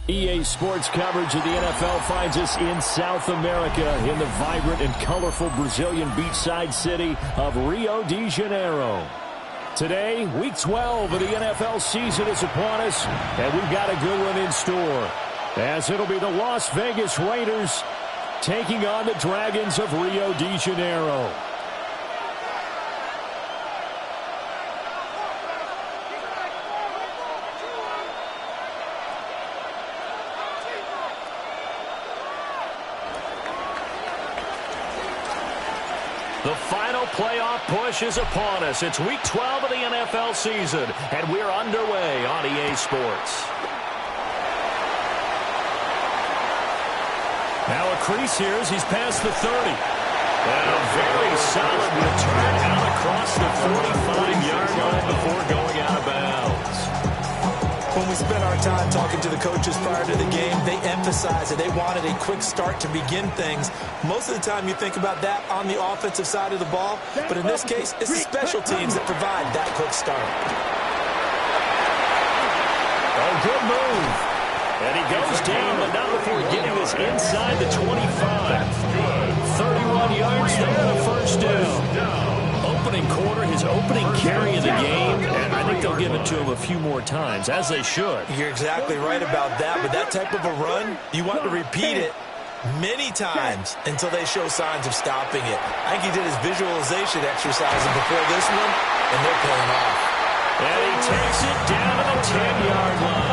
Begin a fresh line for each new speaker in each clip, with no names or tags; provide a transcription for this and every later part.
EA Sports coverage of the NFL finds us in South America in the vibrant and colorful Brazilian beachside city of Rio de Janeiro. Today, Week 12 of the NFL season is upon us, and we've got a good one in store, as it'll be the Las Vegas Raiders taking on the Dragons of Rio de Janeiro. The final playoff push is upon us. It's Week 12 of the NFL season, and we're underway on EA Sports. Now a crease here as he's past the 30. And a very solid return out across the 45-yard line before going out of bounds.
When we spent our time talking to the coaches prior to the game, they emphasized that they wanted a quick start to begin things. Most of the time you think about that on the offensive side of the ball, but in this case, it's the special teams that provide that quick start.
Oh, good move. And he goes down, but not before getting this inside the 25. 31 yards there, a first down. Opening quarter, his opening carry of the game, and I think they'll give it to him a few more times, as they should.
You're exactly right about that, but that type of a run, you want to repeat it many times until they show signs of stopping it. I think he did his visualization exercises before this one, and they're paying off.
And he takes it down to the 10-yard line.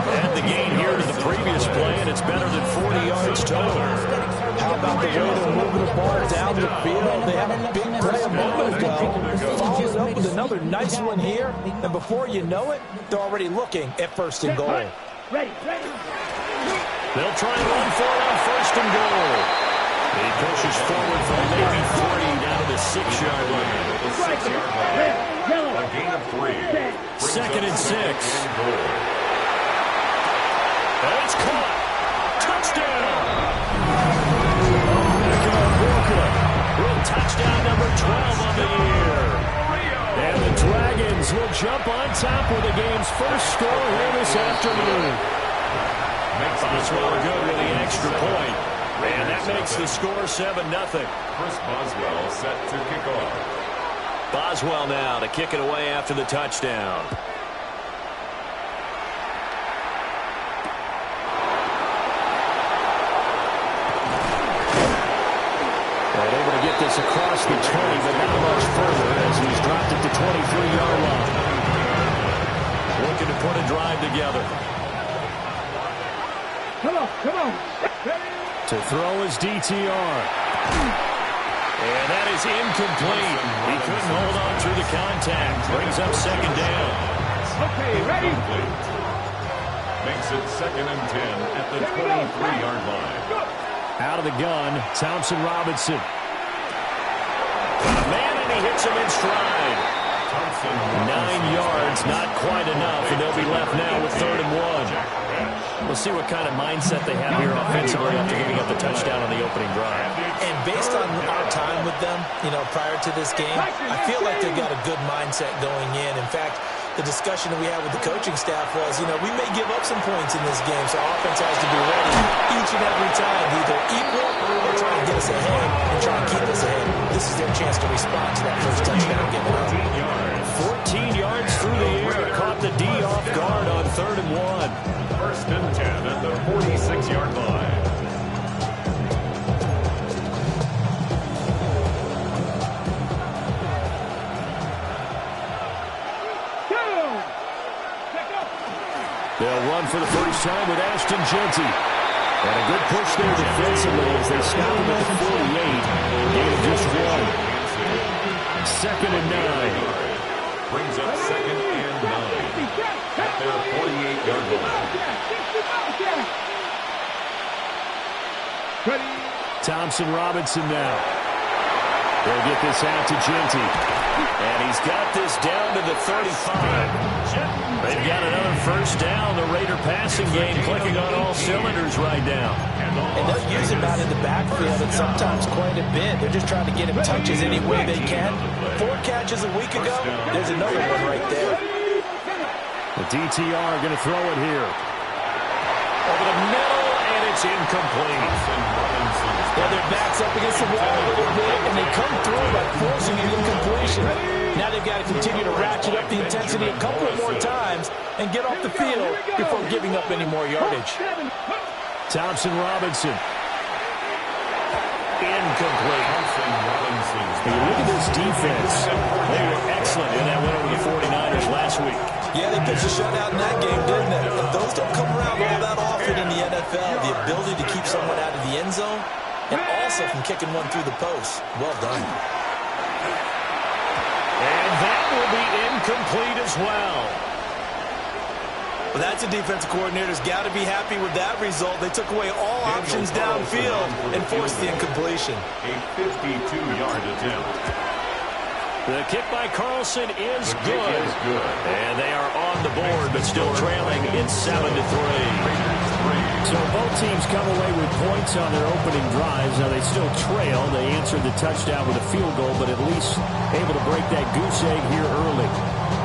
And the gain here to the previous play, and it's better than 40 yards total.
How about the way they're moving the ball down the field? They had a big play a moment ago. Followed up with another nice one here, and before you know it, they're already looking at first and goal.
Ready.
They'll try and run for it on first and goal. He pushes forward from maybe 40 down to the 6-yard line.
A gain of 3.
Second and 6. And it's caught. Touchdown. With touchdown number 12 on the year. And the Dragons will jump on top with the game's first score here this afternoon. Boswell good with the extra point. And that makes the score 7-0.
Chris Boswell set to kick off.
Boswell now to kick it away after the touchdown. This across the 20, but not much further as he's dropped it to 23-yard line. Looking to put a drive together.
Come on.
To throw his DTR. And that is incomplete. He couldn't hold on through the contact. Brings up second down.
Okay, ready?
Makes it 2nd and 10 at the 23-yard line.
Out of the gun, Thompson Robinson. Man, and he hits him in stride. 9 yards, not quite enough, and they'll be left now with 3rd and 1. We'll see what kind of mindset they have here offensively after giving up the touchdown on the opening drive.
And based on our time with them, prior to this game, I feel like they've got a good mindset going in. In fact, the discussion that we had with the coaching staff was, we may give up some points in this game, so our offense has to be ready each and every time to either equal or try and get us ahead and try and keep us ahead. This is their chance to respond to that first touchdown given up.
14 yards through the air, caught the D off guard on 3rd and 1.
1st and 10 at the 46-yard line.
They'll run for the first time with Ashton Jeanty. And a good push there defensively as they stop him at the 48. Gain of just 1. 2nd and 9.
Brings up 2nd and 9 at their 48-yard line.
Thompson Robinson now. They'll get this out to Jeanty. And he's got this down to the 35. They've got another first down. The Raider passing game clicking on all cylinders right now.
And they'll use him out in the backfield and sometimes quite a bit. They're just trying to get him touches any way they can. 4 catches a week ago. There's another one right there.
The DTR going to throw it here. Over the middle, and it's incomplete.
Yeah, their back's up against the wall a little bit, and they come through by forcing an incompletion. Now they've got to continue to ratchet up the intensity a couple more times and get off the field before giving up any more yardage.
Thompson Robinson. Incomplete. Hey, look at this defense. They were excellent in that win over the 49ers last week.
Yeah, they pitched a shutout in that game, didn't they? And those don't come around all that often in the NFL. The ability to keep someone out of the end zone and also from kicking one through the post. Well done.
And that will be incomplete as well.
Well, that's a defensive coordinator's got to be happy with that result. They took away all options downfield and forced the incompletion.
A 52-yard attempt.
The kick by Carlson is good. And they are on the board, but still trailing in 7-3. So both teams come away with points on their opening drives. Now they still trail. They answered the touchdown with a field goal, but at least able to break that goose egg here early.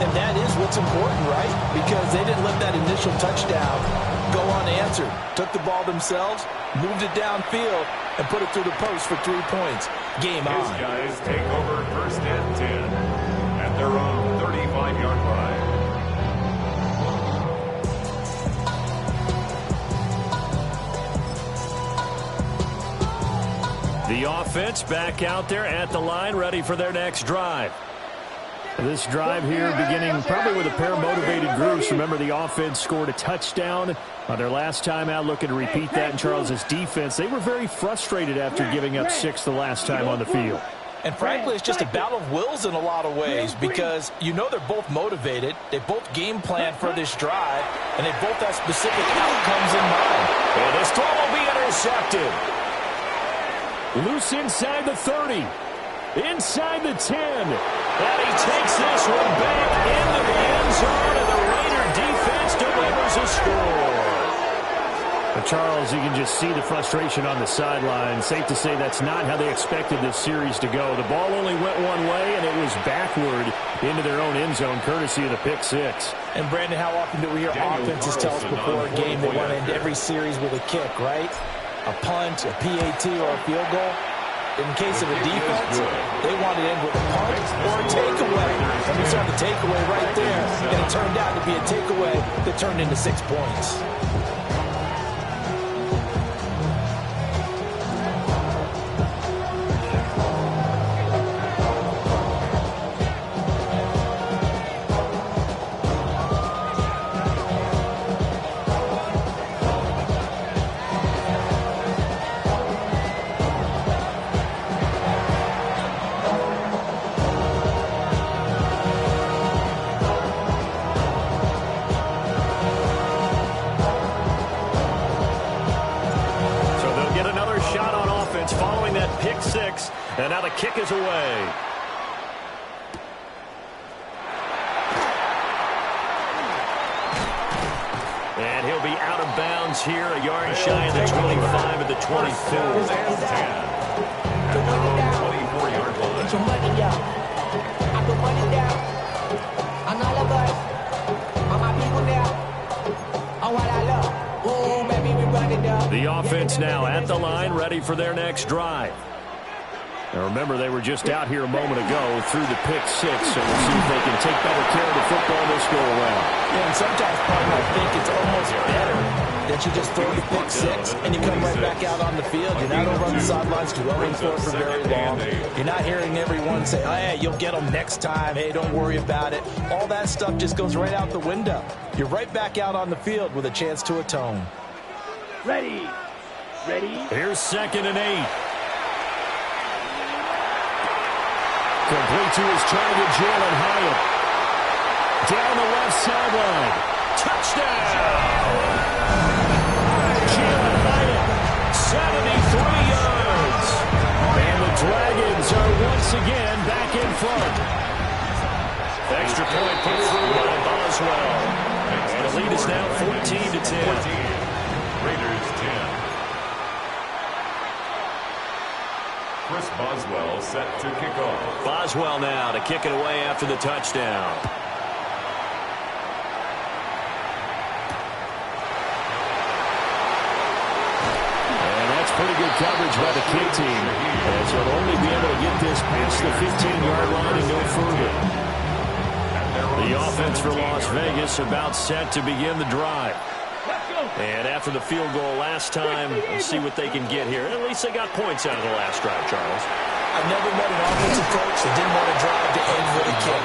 And that is what's important, right? Because they didn't let that initial touchdown go unanswered. Took the ball themselves, moved it downfield, and put it through the post for 3 points. Game on.
His guys take over first and 10 at their own 35-yard line.
The offense back out there at the line, ready for their next drive. This drive here beginning probably with a pair of motivated groups. Remember, the offense scored a touchdown on their last time out, looking to repeat that in Charles's defense. They were very frustrated after giving up 6 the last time on the field.
And frankly, it's just a battle of wills in a lot of ways because you know they're both motivated. They both game plan for this drive, and they both have specific outcomes in mind.
And this throw will be intercepted. Loose inside the 30. Inside the 10. And he takes this one back into the end zone, and the Raider defense delivers a score. But Charles, you can just see the frustration on the sideline. Safe to say that's not how they expected this series to go. The ball only went one way, and it was backward into their own end zone, courtesy of the pick six.
And, Brandon, how often do we hear offenses tell us before a game they want to end every series with a kick, right? A punt, a PAT, or a field goal? In case of a defense, they wanted to end with a punt or a takeaway. And we saw the takeaway right there, and it turned out to be a takeaway that turned into 6 points.
And now the kick is away. And he'll be out of bounds here, a yard shy of the 25 at the 24.
24-yard line.
Put your money down. I put money down. On all of us. On my people now. On what I love. Ooh, baby, we run it down.
The offense now at the line, ready for their next drive. Now remember, they were just out here a moment ago through the pick six, so we'll see if they can take better care of the football this go around.
Yeah, and sometimes, partner, I think it's almost better that you just throw the pick six and you come right back out on the field. You're not over on the sidelines dwelling for it for very long. You're not hearing everyone say, oh, hey, you'll get them next time. Hey, don't worry about it. All that stuff just goes right out the window. You're right back out on the field with a chance to atone.
Ready.
Here's 2nd and 8. Complete to his target, Jalen Hyatt. Down the left sideline. Touchdown! Jalen Hyatt, 73 yards. And the Dragons are once again back in front. Extra point put through by Boswell. And the lead is now 14-10.
Raiders 10. Chris Boswell set to kick off.
Boswell now to kick it away after the touchdown. pretty good coverage by the kick team, as he'll only be able to get this past the 15-yard line and no further. The offense for Las Vegas about set to begin the drive. And after the field goal last time, we'll see what they can get here. At least they got points out of the last drive, Charles.
I've never met an offensive coach that didn't want to drive to end with a kick.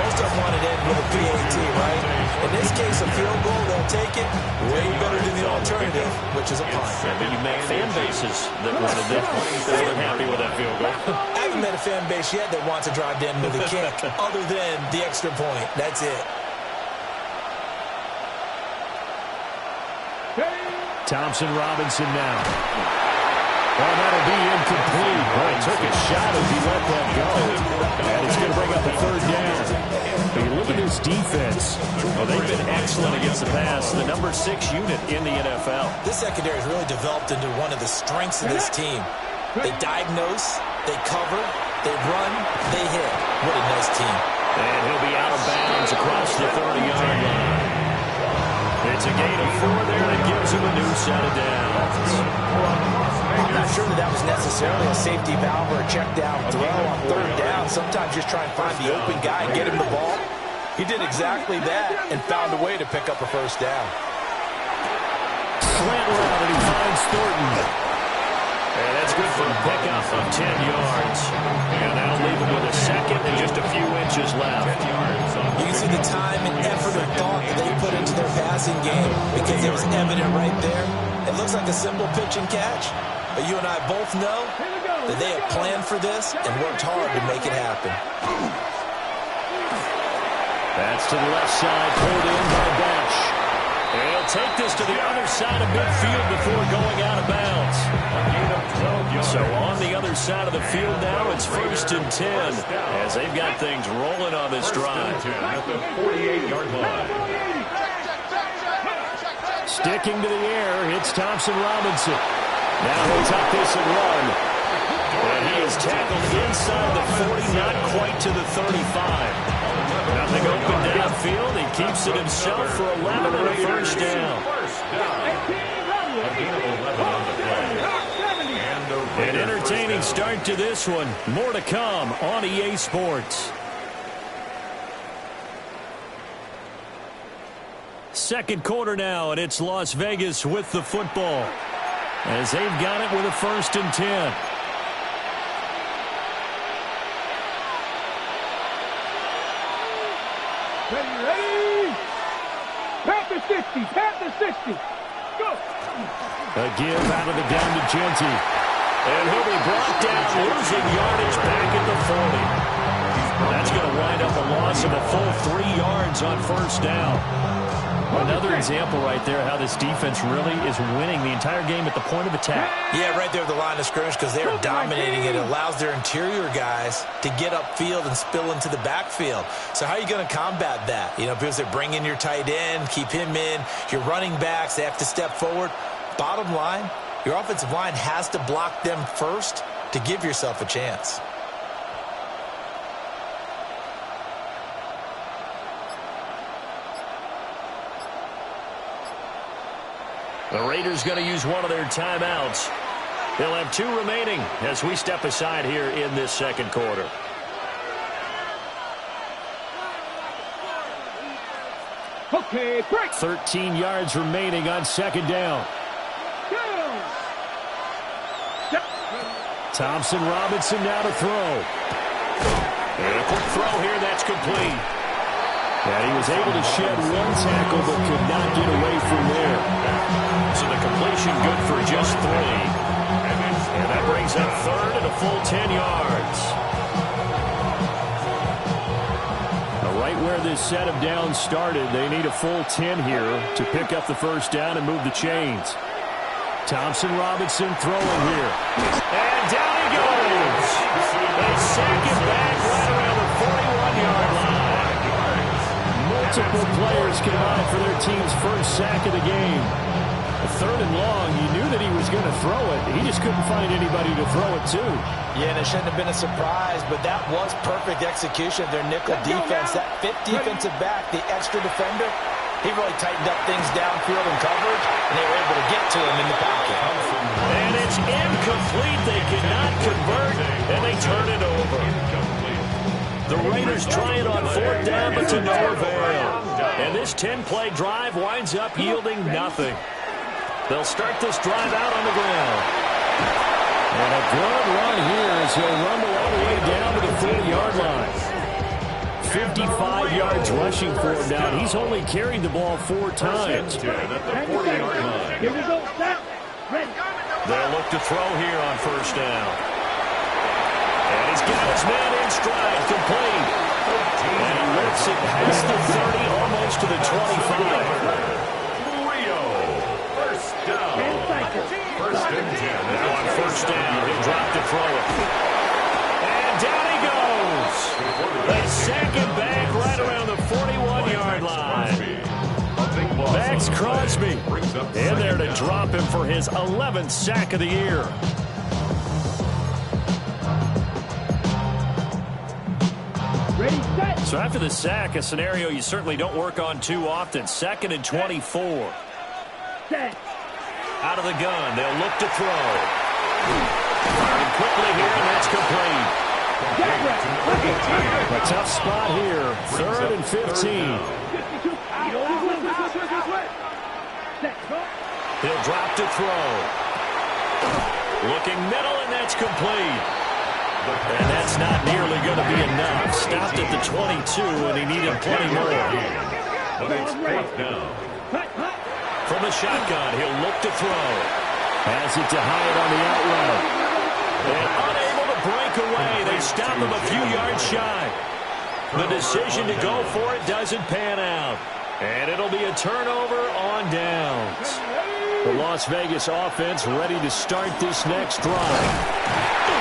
Most of them want to end with a PAT, right? In this case, a field goal, they'll take it way better than the alternative, which is a punt.
Yeah, but you met fan bases that wanted this. They were happy with that field goal.
I haven't met a fan base yet that wants to drive to end with a kick, other than the extra point. That's it.
Thompson Robinson now. Well, that'll be incomplete. Well, he took a shot as he let that go. And it's going to bring up a third down. But you look at this defense. Well, they've been excellent against the pass. The number 6 unit in the NFL.
This secondary has really developed into one of the strengths of this team. They diagnose, they cover, they run, they hit. What a nice team.
And he'll be out of bounds across the 30-yard line. It's a gain of 4 there that gives him a new set of downs.
I'm not sure that was necessarily a safety valve or a check down throw on third down. Sometimes just try and find the open guy and get him the ball. He did exactly that and found a way to pick up a first down.
Slant route, and he finds Thornton. And that's good for a pickup of 10 yards. And that'll leave him with a second and just a few inches left.
You can see the time and effort and thought that they put into their passing game because it was evident right there. It looks like a simple pitch and catch, but you and I both know that they have planned for this and worked hard to make it happen.
That's to the left side, pulled in by Bash. And he'll take this to the other side of midfield before going out of bounds. So on the other side of the field now, it's 1st and 10 as they've got things rolling on this drive.
At the 48-yard line.
Sticking to the air, it's Thompson Robinson. Now he'll tuck this and run. And he is tackled inside the 40, not quite to the 35. Nothing open downfield. He keeps it himself for 11 and a first down. An entertaining start to this one. More to come on EA Sports. Second quarter now, and it's Las Vegas with the football, as they've got it with a 1st and 10.
Ready? Panther 60, Panther 60. Go.
A give out of the down to Genty. And he'll be brought down, losing yardage back at the 40. That's going to wind up a loss of a full 3 yards on first down. Another example right there how this defense really is winning the entire game at the point of attack.
Yeah, right there at the line of scrimmage because they are dominating it. It allows their interior guys to get upfield and spill into the backfield. So how are you going to combat that? You know, because they bring in your tight end, keep him in. Your running backs, they have to step forward. Bottom line, your offensive line has to block them first to give yourself a chance.
The Raiders going to use one of their timeouts. They'll have 2 remaining as we step aside here in this second quarter.
Okay, break.
13 yards remaining on second down. Thompson Robinson now to throw. And a quick throw here, that's complete. And he was able to shed 1 tackle but could not get away from there. So the completion good for just 3. And that brings up 3rd and a full 10 yards. Now right where this set of downs started, they need a full 10 here to pick up the first down and move the chains. Thompson Robinson throwing here. And down he goes. They sack him back right around the 41-yard line. Multiple players combined for their team's first sack of the game. A 3rd and long, you knew that he was going to throw it. He just couldn't find anybody to throw it to.
Yeah, and it shouldn't have been a surprise, but that was perfect execution of their nickel defense. That 5th defensive back, the extra defender, He really tightened up things downfield in coverage, and they were able to get to him in the pocket.
And it's incomplete. They cannot convert, and they turn it over. The Raiders trying on 4th down, but to no avail. And this 10-play drive winds up yielding nothing. They'll start this drive out on the ground. And a good run here as he'll rumble all the way down to the 40-yard line. 55 yards rushing for him now. He's only carried the ball 4 times.
Here we go, set, ready.
They'll look to throw here on 1st down. And he's got his man in stride, complete. And he lifts it past the 30, almost to the 25.
First down. First and 10.
Now on 1st down, he'll drop to throw it. And down he goes. They sack him back right around the 41-yard line. Max Crosby in there to drop him for his 11th sack of the year.
Ready, set.
So after the sack, a scenario you certainly don't work on too often. 2nd and 24.
Set.
Out of the gun, they'll look to throw. Firing quickly here, and that's complete. A tough spot here. 3rd and 15. He'll drop to throw. Looking middle, and that's complete. And that's not nearly going to be enough. Stopped at the 22, and he needed plenty more.
But it's 4th down.
From the shotgun, he'll look to throw. Has it to Hyatt on the out route. And unable to break away. They stop him a few yards shy. The decision to go for it doesn't pan out. And it'll be a turnover on downs. The Las Vegas offense ready to start this next drive.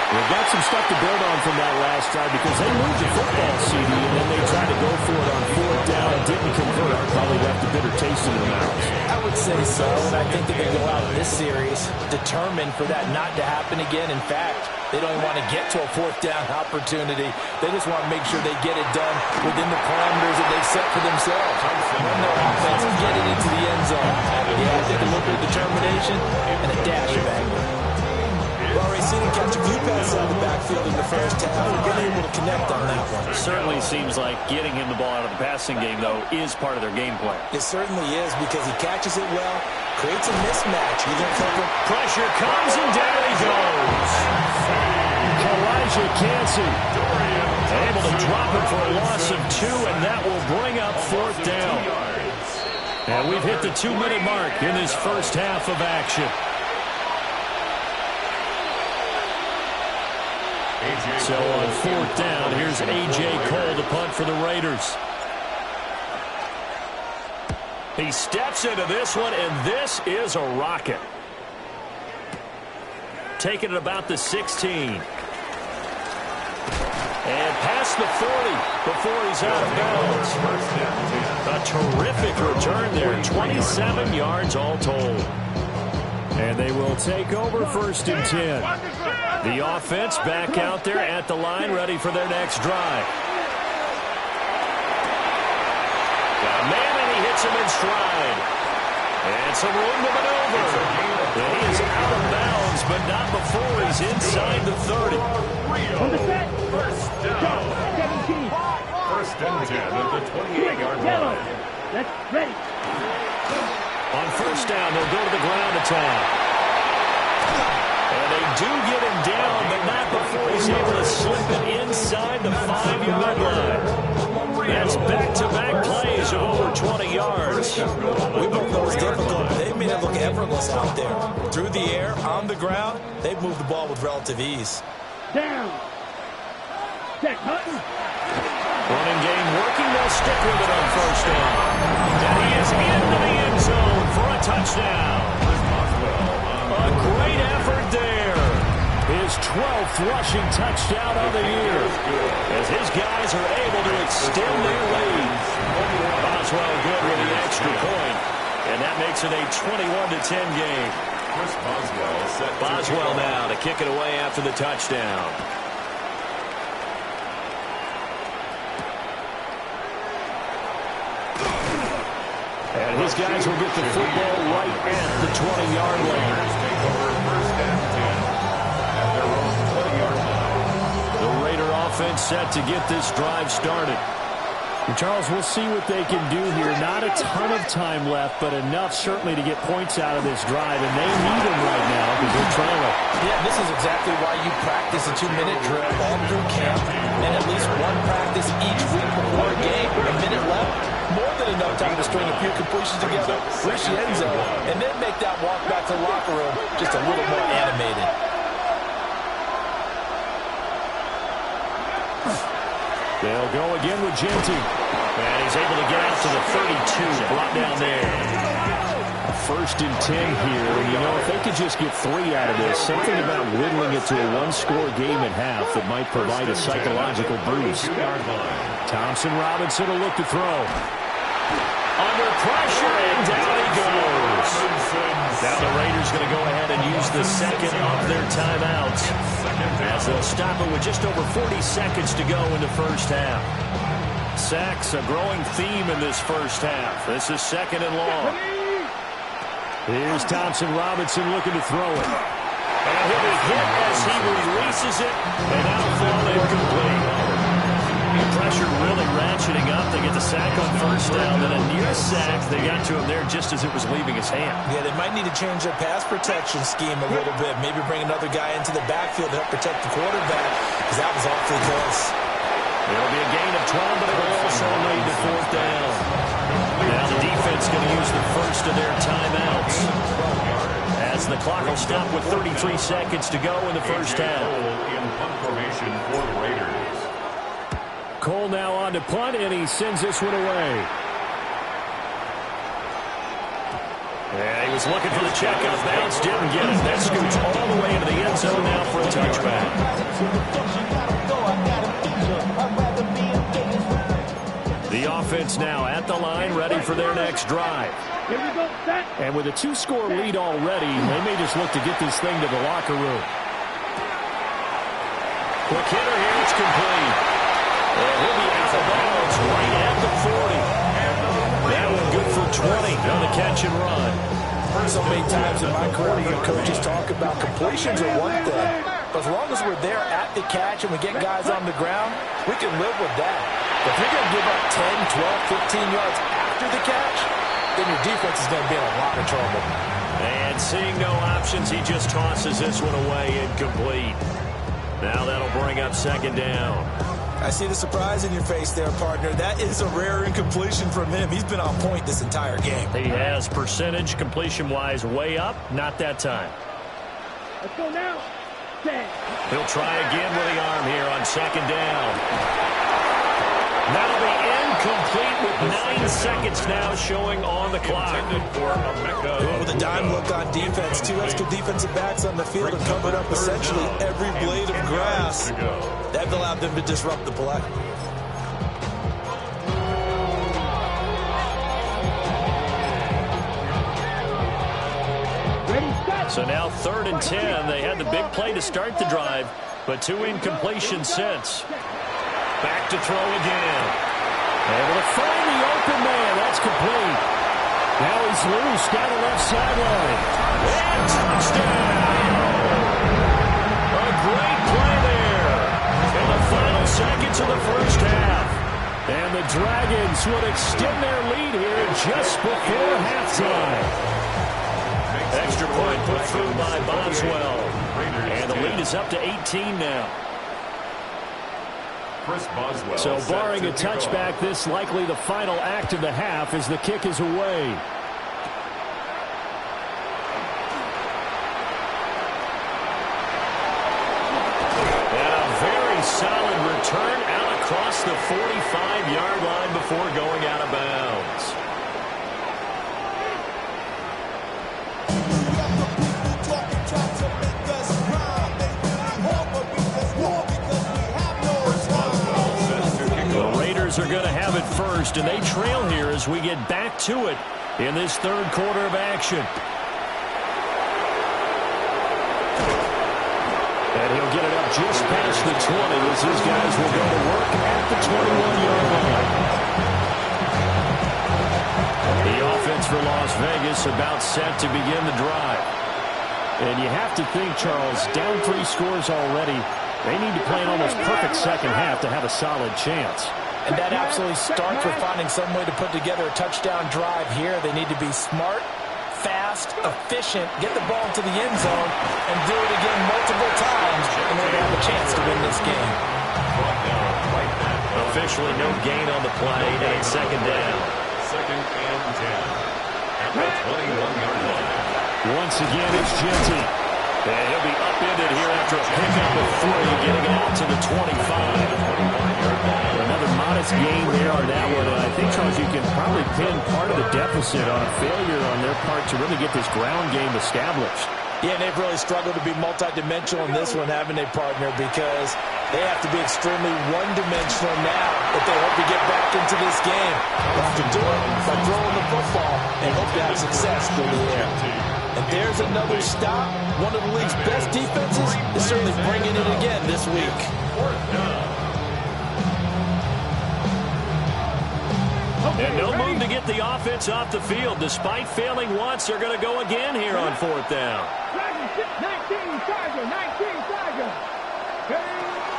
They've got some stuff to build on from that last drive because they moved the football, CD, and then they tried to go for it on 4th down and didn't convert. Probably left a bitter taste in their mouths.
I would say so, and I think that they go out of this series determined for that not to happen again. In fact, they don't even want to get to a 4th down opportunity. They just want to make sure they get it done within the parameters that they've set for themselves. Run their offense and get it into the end zone. Yeah, I think a little bit of determination and a dash of anger. We've already seen him catch a few passes out of the backfield in the first half. We've been able to connect on that one.
It certainly seems like getting him the ball out of the passing game, though, is part of their game plan.
It certainly is because he catches it well, creates a mismatch.
Pressure comes, and down he goes. Elijah Cansey able to drop him for a loss of 2, and that will bring up 4th down. And we've hit the 2-minute mark in this first half of action. So on 4th down, here's A.J. Cole to punt for the Raiders. He steps into this one, and this is a rocket. Taking it about the 16. And past the 40 before he's out of bounds. A terrific return there. 27 yards all told. And they will take over 1st and 10. The offense back out there at the line, ready for their next drive. Got a man, and he hits him in stride. And some room to maneuver. And he is out of bounds, but not before he's inside the 30.
First down.
17.
First and 10 at the 28-yard line.
Let's ready.
On 1st down, they'll go to the ground attack. And they do get him down, but not before he's able to slip it inside the 5-yard line. That's back-to-back plays of over 20 yards.
We both know it's difficult. They've made it look effortless out there. Through the air, on the ground, they've moved the ball with relative ease.
Down. Set, Hutton.
Running game working. They'll stick with it on 1st down. And he is into the end zone for a touchdown. A great effort there. His 12th rushing touchdown of the year. As his guys are able to extend their lead. Boswell good with the extra point. And that makes it a 21-10 game. Boswell now to kick it away after the touchdown. And his guys will get the football right at the 20-yard line.
Take over first and 10 at their own 20-yard line.
The Raider offense set to get this drive started. And Charles, we'll see what they can do here. Not a ton of time left, but enough certainly to get points out of this drive. And they need them right now because they're trailing.
Yeah, this is exactly why you practice a 2-minute drill all through camp and at least one practice each week before a game. A minute left, more than enough time to string a few completions together, reach the end zone, and then make that walk back to the locker room just a little more animated.
They'll go again with Genty. And he's able to get out to the 32, brought down there. First and 10 here. And, you know, if they could just get 3 out of this, something about whittling it to a one-score game at half that might provide a psychological boost. Thompson Robinson will look to throw. Under pressure, and down he goes. Now the Raiders going to go ahead and use the second of their timeouts, as they'll stop it with just over 40 seconds to go in the first half. Sacks, a growing theme in this first half. This is second and long. Here's Thompson Robinson looking to throw it. And he'll be hit as he releases it, and that'll fall incomplete. Pressure really ratcheting up. They get the sack on first down, then a near sack. They got to him there just as it was leaving his hand.
Yeah, they might need to change their pass protection scheme a little bit. Maybe bring another guy into the backfield to help protect the quarterback, because that was awfully close.
It'll be a gain of 12, but it'll also lead to fourth down. Now the defense going to use the first of their timeouts, as the clock will stop with 33 seconds to go in the first half.
In punt formation for the Raiders.
Cole now on to punt, and he sends this one away. Yeah, he was looking for the check off bounce, didn't get it. That scoots all the way into the end zone now for a touchback. The offense now at the line, ready for their next drive. And with a 2-score lead already, they may just look to get this thing to the locker room. Quick hitter here, it's complete. And he'll be out of bounds right at the 40. That one good for 20 on the catch and run.
So many times in my career, your coaches talk about completions are one thing. But as long as we're there at the catch and we get guys on the ground, we can live with that. But if you're going to give up 10, 12, 15 yards after the catch, then your defense is going to be in a lot of trouble.
And seeing no options, he just tosses this one away incomplete. Now that'll bring up second down.
I see the surprise in your face there, partner. That is a rare incompletion from him. He's been on point this entire game.
He has percentage completion-wise way up. Not that time.
Let's go now. 10.
He'll try again with the arm here on second down. That'll be incomplete with 9 seconds now showing on the clock.
With a dime look on defense, 2 extra defensive backs on the field and covered up essentially every blade of grass. That allowed them to disrupt the play.
So now 3rd and 10. They had the big play to start the drive, but 2 incompletions since. Back to throw again. Able to find the open man. That's complete. Now he's loose down the left sideline. And touchdown! A great play there. In the final seconds of the first half. And the Dragons would extend their lead here just before halftime. Extra point put through by Boswell. And the lead is up to 18 now. So barring a touchback, this likely the final act of the half as the kick is away. And a very solid return out across the 45-yard line before going out of bounds. Are going to have it first, and they trail here as we get back to it in this 3rd quarter of action. And he'll get it up just past the 20 as his guys will go to work at the 21-yard line. The offense for Las Vegas, about set to begin the drive. And you have to think, Charles, down 3 scores already. They need to play an almost perfect second half to have a solid chance.
And that absolutely starts with finding some way to put together a touchdown drive here. They need to be smart, fast, efficient, get the ball into the end zone, and do it again multiple times in order to have a chance to win this game.
Officially no gain on the play, and it's second down.
Second and 10 at the 21-yard line.
Once again, it's Genty. And he'll be upended here after a pickup of 3, getting it out to the 25. Another modest gain there on that one. And I think, Charles, you can probably pin part of the deficit on a failure on their part to really get this ground game established.
Yeah, and they've really struggled to be multidimensional in this one, haven't they, partner? Because they have to be extremely one-dimensional now if they hope to get back into this game. They have to do it by throwing the football and hope to have success through the air. And there's another stop. One of the league's best defenses is certainly bringing it again this week.
And no move to get the offense off the field. Despite failing once, they're going to go again here on 4th down.
19 Tiger.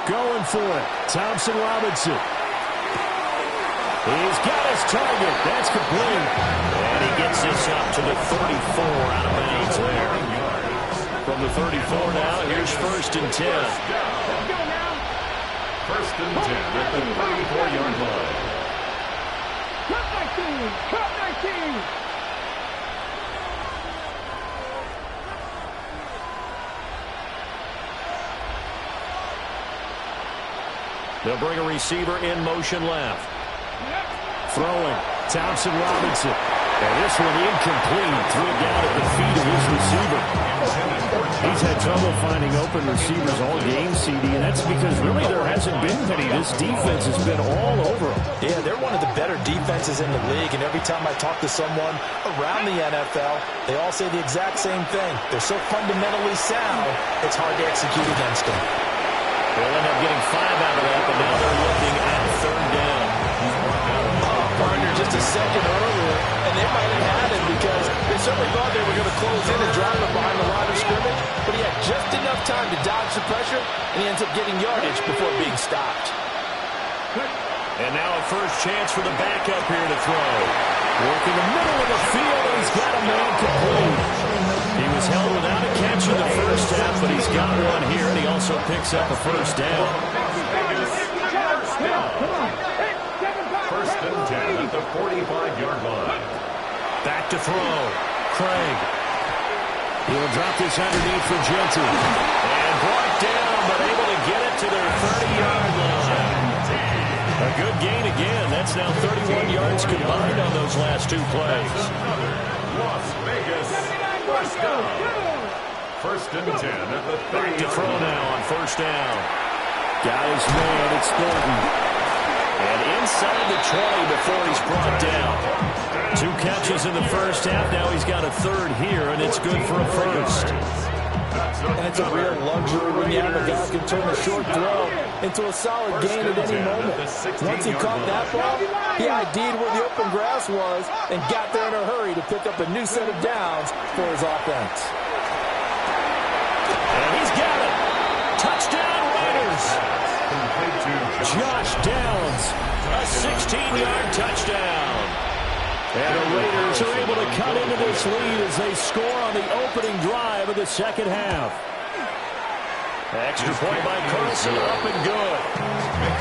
Going for it. Thompson Robinson. He's got his target. That's complete. And he gets this up to the 34 out of bounds there. From the 34 now, here's 1st and 10.
First and 10 at the 34-yard line.
Cut 19.
They'll bring a receiver in motion left. Throwing. Thompson Robinson. And this one incomplete. Threw it down at the feet of his receiver. He's had trouble finding open receivers all game, CD, and that's because really there hasn't been many. This defense has been all over them.
Yeah, they're one of the better defenses in the league, and every time I talk to someone around the NFL, they all say the exact same thing. They're so fundamentally sound, it's hard to execute against them.
They'll end up getting 5 out of that, but now they're looking at 3rd down.
Partner just a second earlier, and they might have had it because they certainly thought they were going to close in and drive it behind the line of scrimmage, but he had just enough time to dodge the pressure, and he ends up getting yardage before being stopped.
And now a first chance for the backup here to throw. Working the middle of the field, and he's got a man complete. He was held without a catch in the first half, but he's got one here, and he also picks up a first down.
First and 10 at the 45-yard line.
Back to throw. Craig. He'll drop this underneath for Genty. And brought down, but able to get it to their 30-yard line. A good gain again. That's now 31 yards combined on those last 2 plays.
Las Vegas first down. First and 10 at the 30-yard line.
To throw now on 1st down. Got his man. It's Thornton. And inside the 20 before he's brought down. 2 catches in the first half. Now he's got a 3rd here, and it's good for a first.
And it's a real luxury when you have a guy who can turn a short throw into a solid gain at any moment. Once he caught that ball, he ID'd where the open grass was and got there in a hurry to pick up a new set of downs for his offense.
And he's got it. Touchdown Raiders. Josh Downs, a 16-yard touchdown. And the Raiders are able to cut into this lead as they score on the opening drive of the second half. Extra point by Carlson, up and good.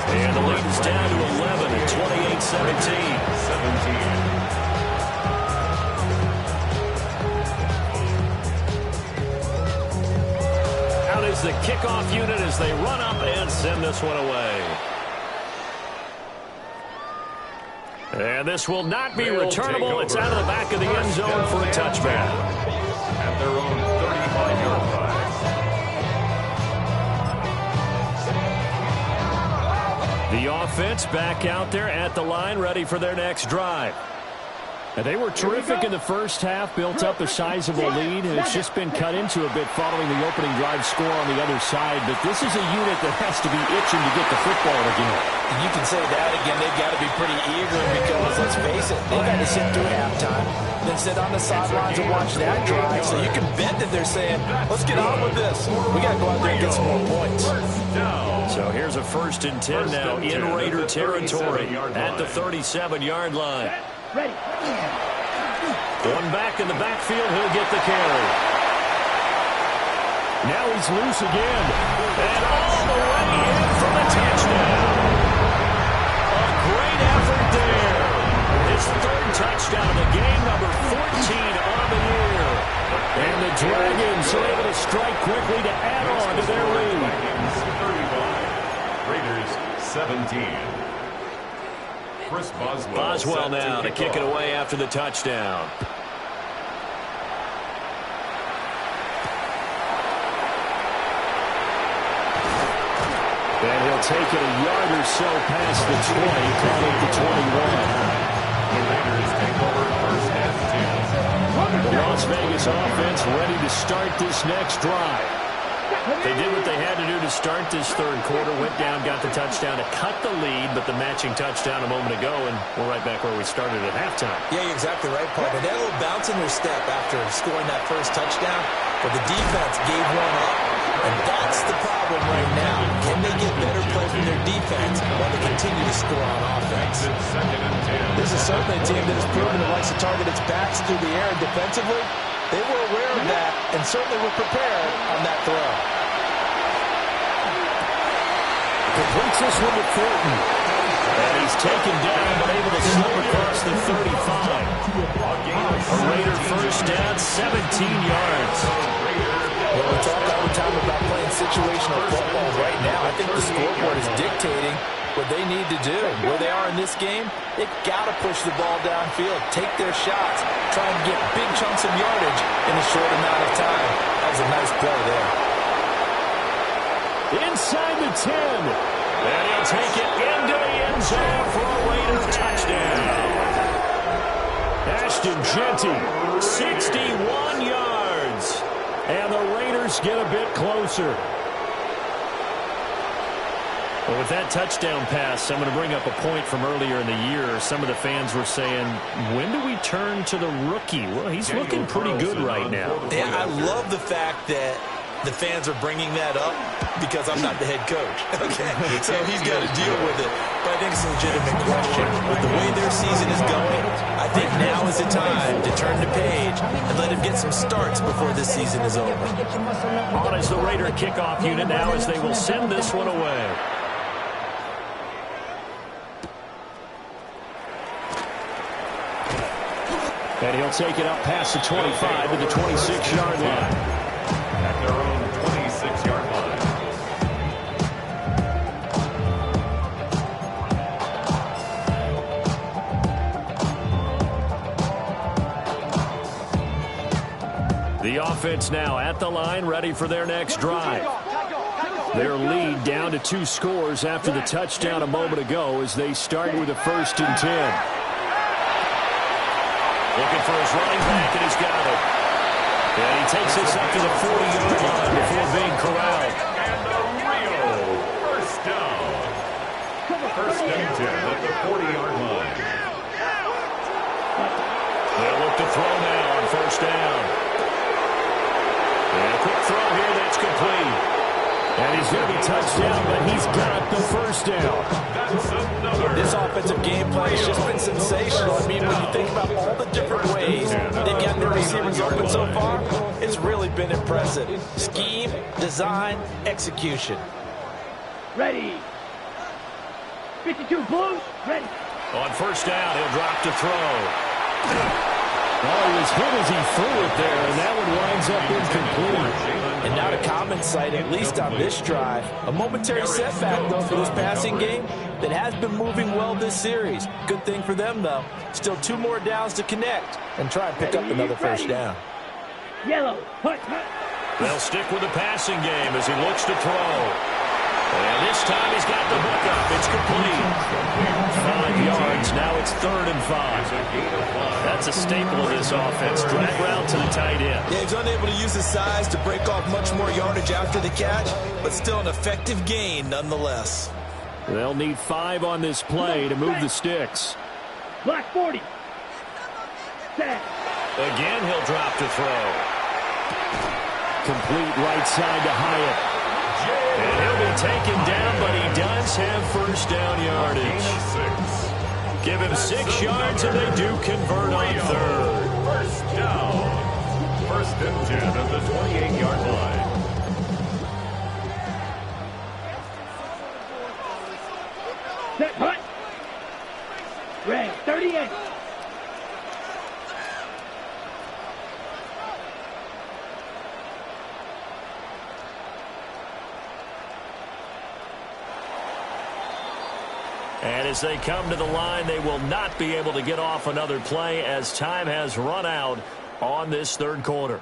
And the lead is down to 11 at 28-17. Out is the kickoff unit as they run up and send this one away. And this will not be returnable. It's out of the back of the end zone for a touchback.
At their own 35-yard line.
The offense back out there at the line, ready for their next drive. They were terrific in the first half, built up a sizable lead, and it's just been cut into a bit following the opening drive score on the other side. But this is a unit that has to be itching to get the football again.
And you can say that again. They've got to be pretty eager because, let's face it, they've had to sit through halftime, then sit on the sidelines and watch that drive. So you can bet that they're saying, let's get on with this. We got to go out there and get some more points.
So here's a 1st and 10 now in Raider territory at the 37-yard line.
Ready.
Going back in the backfield, he'll get the carry. Now he's loose again. And all the way in for the touchdown. A great effort there. His 3rd touchdown of the game, number 14 on the year. And the Dragons are able to strike quickly to add on to their lead.
35. Raiders 17. Chris
Boswell now to kick it away after the touchdown. And he'll take it a yard or so past the 20, caught at the 21.
The Raiders take over 1st and 10.
The Las Vegas offense ready to start this next drive. They did what they had to do to start this 3rd quarter, went down, got the touchdown to cut the lead, but the matching touchdown a moment ago, and we're right back where we started at halftime.
Yeah, you're exactly right, Paul. They had a little bounce in their step after scoring that 1st touchdown, but the defense gave one up, and that's the problem right now. Can they get better play from their defense while they continue to score on offense? This is certainly a team that has proven it likes to target its backs through the air, and defensively, they were aware of that and certainly were prepared on that throw.
Completes this one to Thornton. And he's taken down, but able to slip across the 35. A Raider 1st down, 17 yards.
Well, we talk all the time about playing situational football. Right now, I think the scoreboard is dictating what they need to do. Where they are in this game, they've got to push the ball downfield, take their shots, try and get big chunks of yardage in a short amount of time. That was a nice play there.
Inside the 10. And he'll take it into the end zone for a Raider touchdown. Ashton Jeanty, 61 yards. And the Raiders get a bit closer. Well, with that touchdown pass, I'm going to bring up a point from earlier in the year. Some of the fans were saying, when do we turn to the rookie? Well, he's looking pretty good right now.
Yeah, I love the fact that the fans are bringing that up because I'm not the head coach. Okay, so he's got to deal with it. But I think it's a legitimate question. With the way their season is going, I think now is the time to turn the page and let him get some starts before this season is over.
On is the Raider kickoff unit now as they will send this one away. And he'll take it up past the 25 to the 26-yard line.
At their own 26-yard line.
The offense now at the line, ready for their next drive. Their lead down to 2 scores after the touchdown a moment ago as they start with a 1st and 10. Looking for his running back, and he's got it. And he takes this up to the 40-yard line before being corralled.
And the real 1st down. 1st and 10 at the 40-yard line.
They'll look to throw now on 1st down. And a quick throw here that's complete. And he's going to be touchdown, but he's got the 1st down.
This offensive game plan has just been sensational. I mean, when you think about all the different ways they've gotten their receivers open so far, it's really been impressive. Scheme, design, execution.
Ready. 52 Blues, ready.
On 1st down, he'll drop to throw. Oh, he was hit as he threw it there, and that one winds up incomplete.
And not a common sight, at least on this drive. A momentary setback, though, for this passing game that has been moving well this series. Good thing for them, though. Still 2 more downs to connect and try and pick up another 1st down.
Yellow, hut.
They'll stick with the passing game as he looks to throw. And this time he's got the hook up. It's complete. 5 yards. Now it's It's 3rd and 5. That's a staple of this offense. Drag route to the tight end.
Yeah, he's unable to use his size to break off much more yardage after the catch, but still an effective gain nonetheless.
They'll need 5 on this play to move the sticks.
Black 40. Set.
Again, he'll drop to throw. Complete right side to Hyatt. And he'll be taken down, but he does have first down yardage. Give him 6 yards, and they do convert on 3rd.
First down. 1st and 10 at the 28-yard line.
Set. Hut. Red 38.
And as they come to the line, they will not be able to get off another play as time has run out on this 3rd quarter.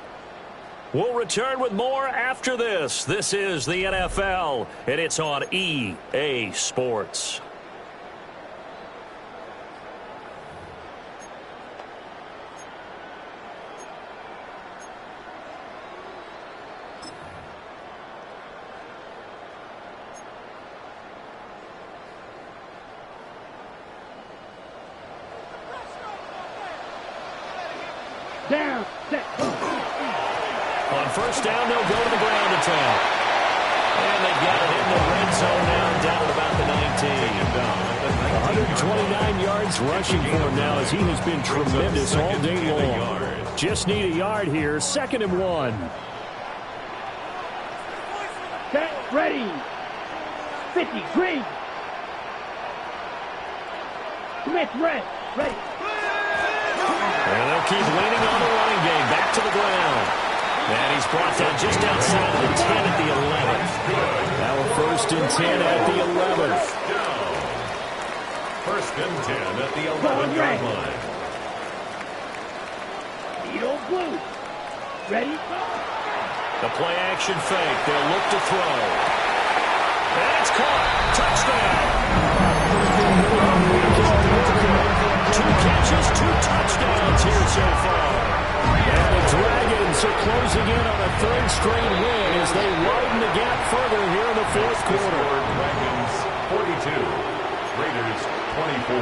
We'll return with more after this. This is the NFL, and it's on EA Sports.
Down. Set.
On 1st down, they'll go to the ground attack. And they've got it in the red zone now, down at about the 19. 129 yards rushing for him now as he has been tremendous all day long. Just need a yard here. 2nd and 1.
Set. Ready. 50. Green. Smith. Red. Ready.
And they'll keep leaning on the running game. Back to the ground. And he's brought down just outside of the 10 at the 11th. Now a 1st and 10 at the 11th.
1st and 10 at the 11-yard line.
Edo blue. Ready.
The play action fake. They'll look to throw. And it's caught. Touchdown. 2 catches, 2 touchdowns here so far. And the Dragons are closing in on a 3rd straight win as they widen the gap further here in the 4th quarter.
Dragons 42, Raiders 24.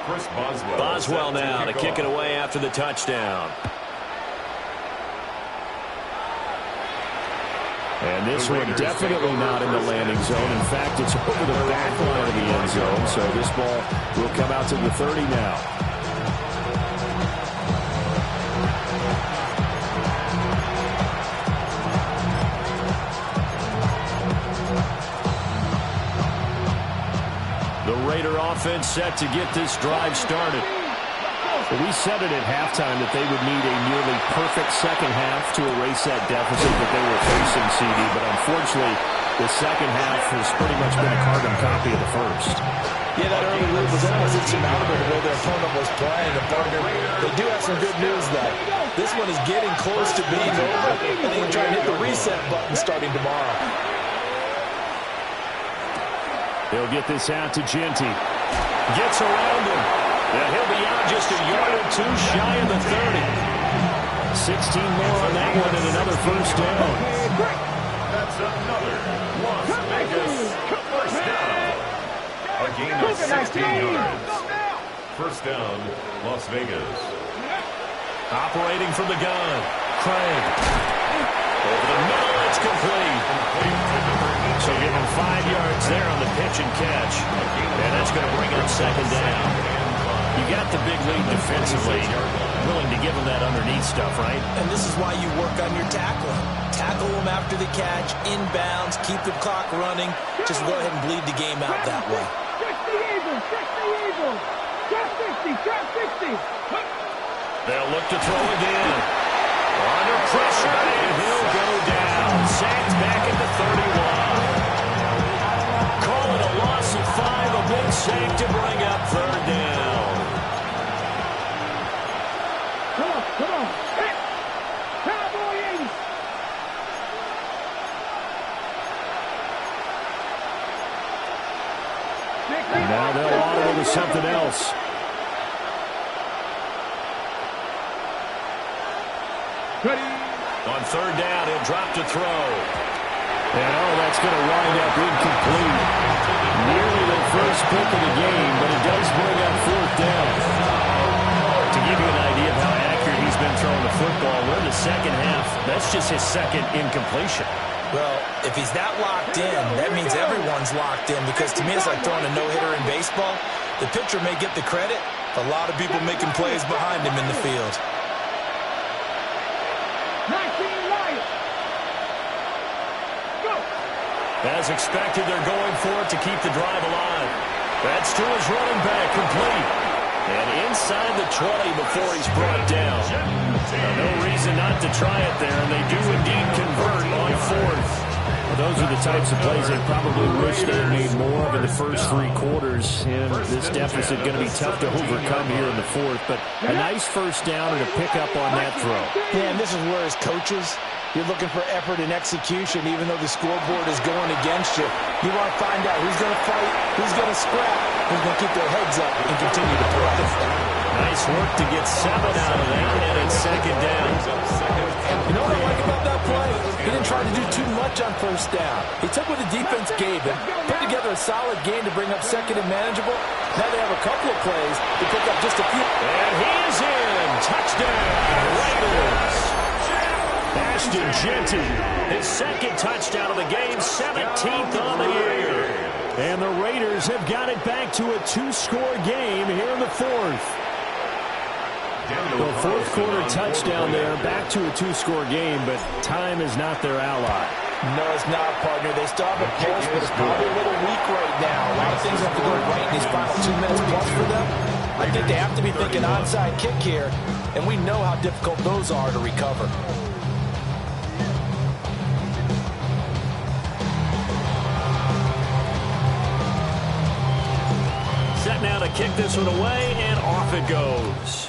Chris Boswell.
Boswell now to kick it away after the touchdown. And this one definitely not in the landing zone. In fact, it's over the back line of the end zone. So this ball will come out to the 30 now. The Raider offense set to get this drive started. We said it at halftime that they would need a nearly perfect second half to erase that deficit that they were facing, CD. But unfortunately, the second half has pretty much been a carbon copy of the first.
Yeah, that early lead was almost insurmountable the way their opponent was playing. And partner, they do have some good news, though. This one is getting close to being over, and they can try and hit the reset button starting tomorrow.
They'll get this out to Genty. Gets around him. And he'll be out just a yard or 2 shy of the 30. 16 more on that one and another 1st down.
That's another Las Vegas 1st down. A gain of 16 yards. 1st down, Las Vegas.
Operating from the gun. Craig. Over the middle, it's complete. So give him 5 yards there on the pitch and catch. And that's going to bring up 2nd down. You got the big lead defensively. You're willing to give them that underneath stuff, right?
And this is why you work on your tackling. Tackle them after the catch, inbounds, keep the clock running. Just go ahead and bleed the game out that way.
Check the Eagles. Check the Eagles. Trap 50. Trap 50.
They'll look to throw again. Under pressure, and he'll go down. Sacked back at the 31. Call it a loss of 5. A big sack to bring up 3rd down.
Come on. Hit. Cowboy 80.
And now they'll launch into something else.
Ready.
On third down, he'll drop to throw. And that's going to wind up incomplete. Nearly the first pick of the game, but it does bring up fourth down. To give you an idea of how accurate he's been throwing the football, we're in the second half. That's just his second incompletion.
Well, if he's that locked in, that means everyone's locked in, because to me it's like throwing a no-hitter in baseball. The pitcher may get the credit, but a lot of people making plays behind him in the field.
19 right. Go.
As expected, they're going for it to keep the drive alive. That's to his running back, complete. And inside the 20 before he's brought down. No reason not to try it there, and they do indeed convert on fourth. Well, those are the types of plays they probably wish they had made more of in the first three quarters. And this deficit going to be tough to overcome here in the fourth. But a nice first down and a pickup on that throw.
Yeah, and this is where as coaches, you're looking for effort and execution, even though the scoreboard is going against you. You want to find out who's going to fight, who's going to scrap, who's going to keep their heads up and continue to play.
Nice work to get 7 out of that, and it's second down.
You know what I like about that play? He didn't try to do too much on first down. He took what the defense gave him, put together a solid game to bring up second and manageable. Now they have a couple of plays to pick up just a few.
And he is in. Touchdown, Raiders. Ashton Jeanty, his second touchdown of the game, 17th on the year. And the Raiders have got it back to a 2-score game here in the fourth. The fourth quarter touchdown there, back to a 2-score game, but time is not their ally.
No, it's not, partner. They still have a pulse, but it's probably a little weak right now. A lot of things have to go right in these final 2 minutes plus for them. I think they have to be thinking onside kick here, and we know how difficult those are to recover.
Set now to kick this one away, and off it goes.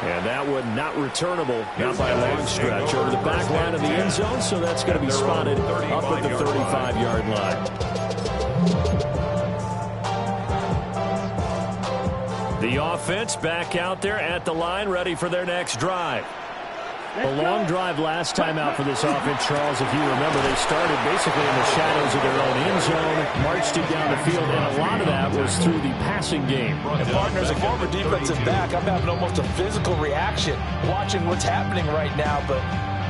And that one not returnable, not by a long stretch, over the back line of the end zone, so that's going to be spotted up at the 35-yard line. The offense back out there at the line, ready for their next drive. A long drive last time out for this offense, Charles. If you remember, they started basically in the shadows of their own end zone, marched it down the field, and a lot of that was through the passing game.
And partners, a former defensive back, I'm having almost a physical reaction watching what's happening right now. But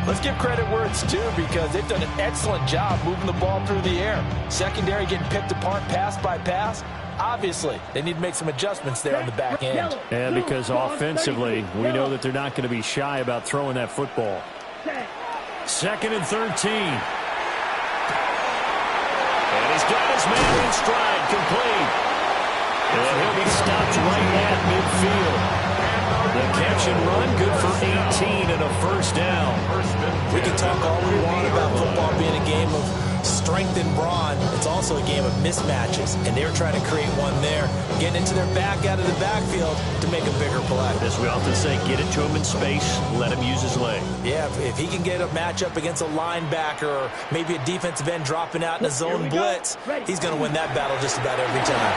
let's give credit where it's due, because they've done an excellent job moving the ball through the air. Secondary getting picked apart pass by pass. Obviously, they need to make some adjustments there on the back end.
And because offensively, we know that they're not going to be shy about throwing that football. 2nd and 13. And he's got his man in stride, complete. And he'll be stopped right at midfield. The catch and run, good for 18 and a first down.
We can talk all we want about football being a game of strength and brawn. It's also a game of mismatches, and they were trying to create one there, getting into their back out of the backfield to make a bigger play.
As we often say, get it to him in space, let him use his leg.
Yeah, if he can get a matchup against a linebacker or maybe a defensive end dropping out in a zone blitz, he's going to win that battle just about every time.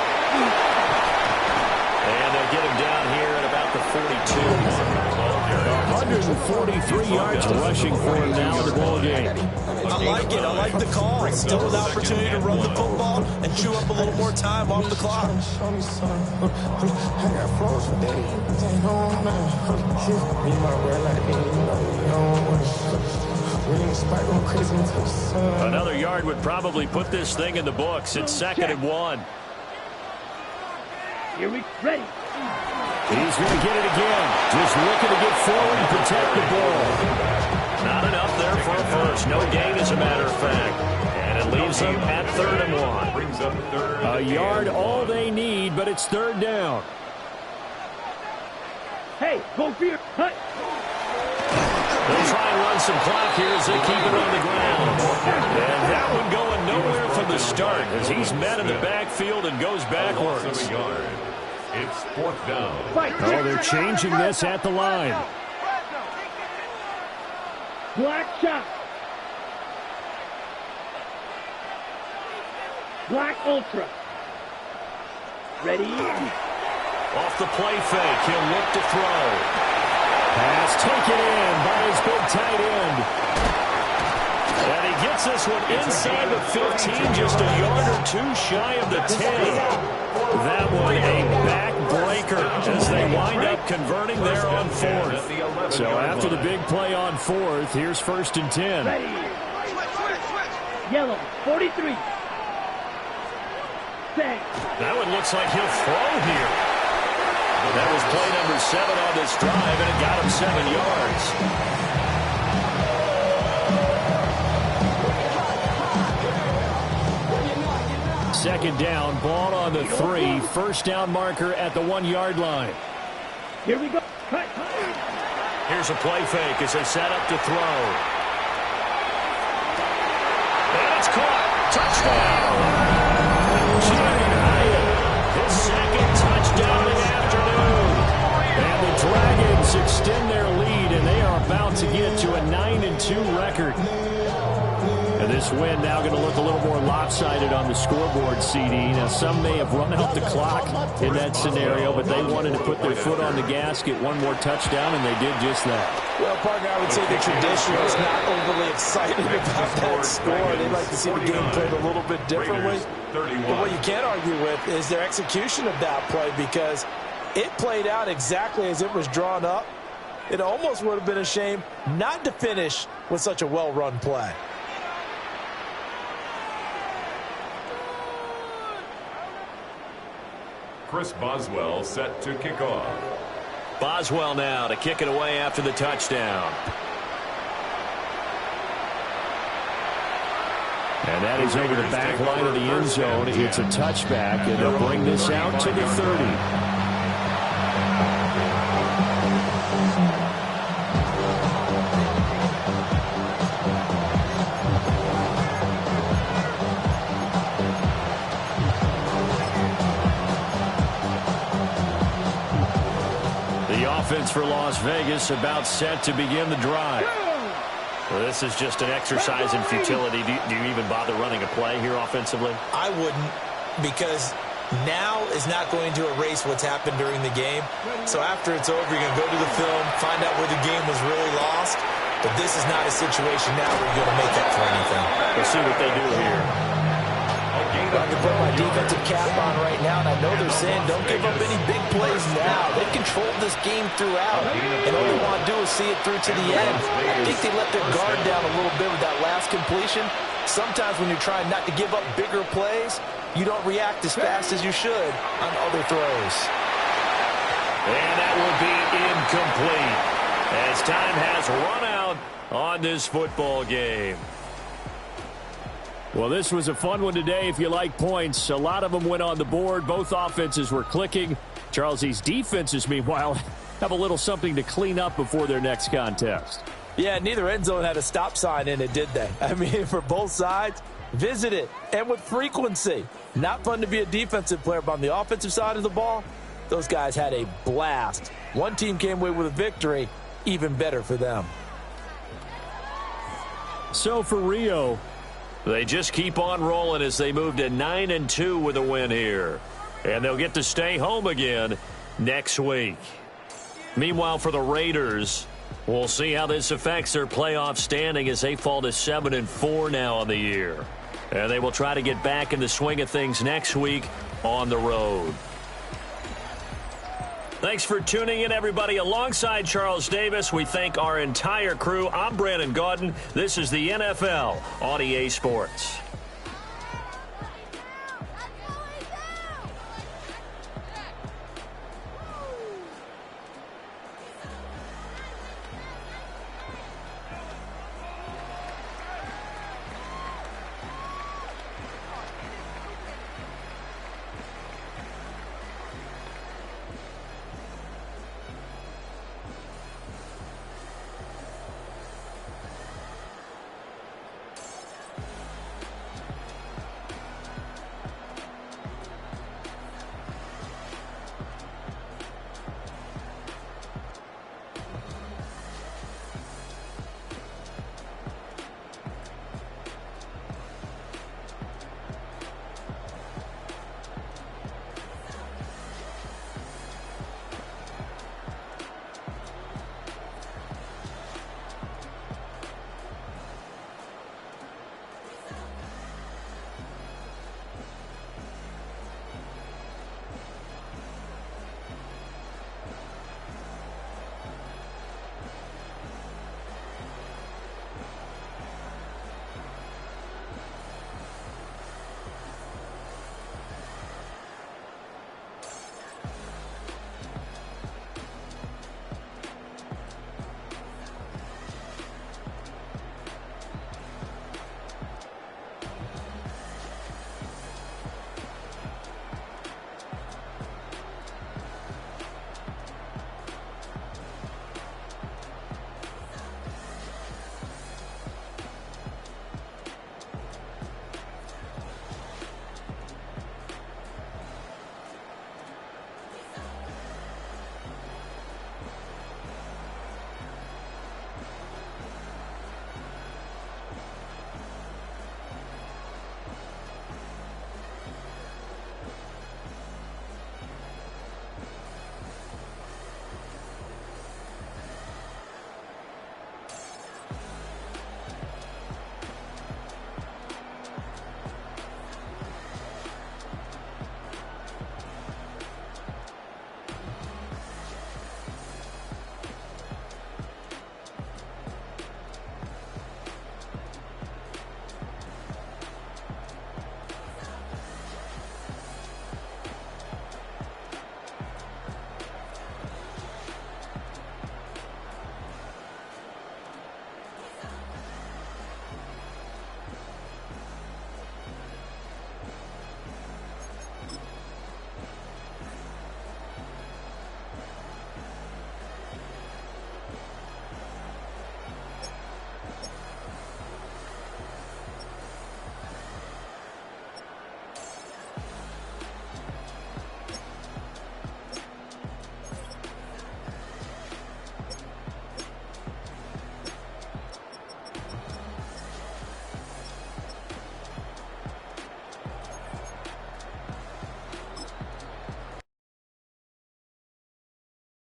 And they get him down here at about the 42. 143 yards rushing for him now in the ball game.
I like it. I like the call. Still an opportunity to run the football and chew up a little more time off the clock.
Another yard would probably put this thing in the books. It's 2nd and 1.
Here we ready.
He's going to get it again. Just looking to get forward and protect the ball. Not enough there for a first. No gain, as a matter of fact. And it leaves them at 3rd and 1. A yard, all they need, but it's 3rd down.
Hey, go for your cut.
They'll try and run some clock here as they keep it on the ground. And that one going nowhere from the start as he's met in the backfield and goes backwards.
It's 4th down.
Oh, they're changing this at the line.
Black shot. Black Ultra. Ready?
Off the play fake, he'll look to throw. Pass taken in by his big tight end. And he gets this one inside the 15, just a yard or two shy of the 10. That one a backbreaker as they wind up converting there on fourth. So after the big play on fourth, here's 1st and 10.
Ready? Yellow, 43. Set.
That one looks like he'll throw here. That was play number 7 on this drive, and it got him 7 yards. Second down, ball on the 3. First down marker at the 1-yard line.
Here we go. Cut.
Here's a play fake as they set up to throw. And it's caught. Touchdown. Jimmy Hyatt, his second touchdown in the afternoon. And the Dragons extend their lead, and they are about to get to a 9-2 record. And this win now going to look a little more lopsided on the scoreboard, CD. Now, some may have run out the clock in that scenario, but they wanted to put their foot on the gas, get one more touchdown, and they did just that.
Well, partner, I would say the tradition is not overly excited about that score. They'd like to see the game played a little bit differently. But what you can't argue with is their execution of that play, because it played out exactly as it was drawn up. It almost would have been a shame not to finish with such a well-run play.
Chris Boswell set to kick off.
Boswell now to kick it away after the touchdown. And that is over the back line of the end zone. It's a touchback, and they'll bring this out to the 30. Offense for Las Vegas about set to begin the drive. Well, this is just an exercise in futility. Do you even bother running a play here offensively?
I wouldn't, because now is not going to erase what's happened during the game. So after it's over, you're going to go to the film, find out where the game was really lost. But this is not a situation now where you're going to make up for anything.
We'll see what they do here.
I can put my defensive cap on right now, and I know they're saying don't give up any big plays now. They've controlled this game throughout, and all they want to do is see it through to the end. I think they let their guard down a little bit with that last completion. Sometimes when you're trying not to give up bigger plays, you don't react as fast as you should on other throws.
And that will be incomplete as time has run out on this football game. Well, this was a fun one today if you like points. A lot of them went on the board. Both offenses were clicking. Charles, these defenses, meanwhile, have a little something to clean up before their next contest.
Yeah, neither end zone had a stop sign in it, did they? I mean, for both sides, visit it, and with frequency. Not fun to be a defensive player, but on the offensive side of the ball, those guys had a blast. One team came away with a victory, even better for them.
So for Rio, they just keep on rolling as they move to 9-2 with a win here. And they'll get to stay home again next week. Meanwhile, for the Raiders, we'll see how this affects their playoff standing as they fall to 7-4 now on the year. And they will try to get back in the swing of things next week on the road. Thanks for tuning in, everybody. Alongside Charles Davis, we thank our entire crew. I'm Brandon Gaudin. This is the NFL on EA Sports.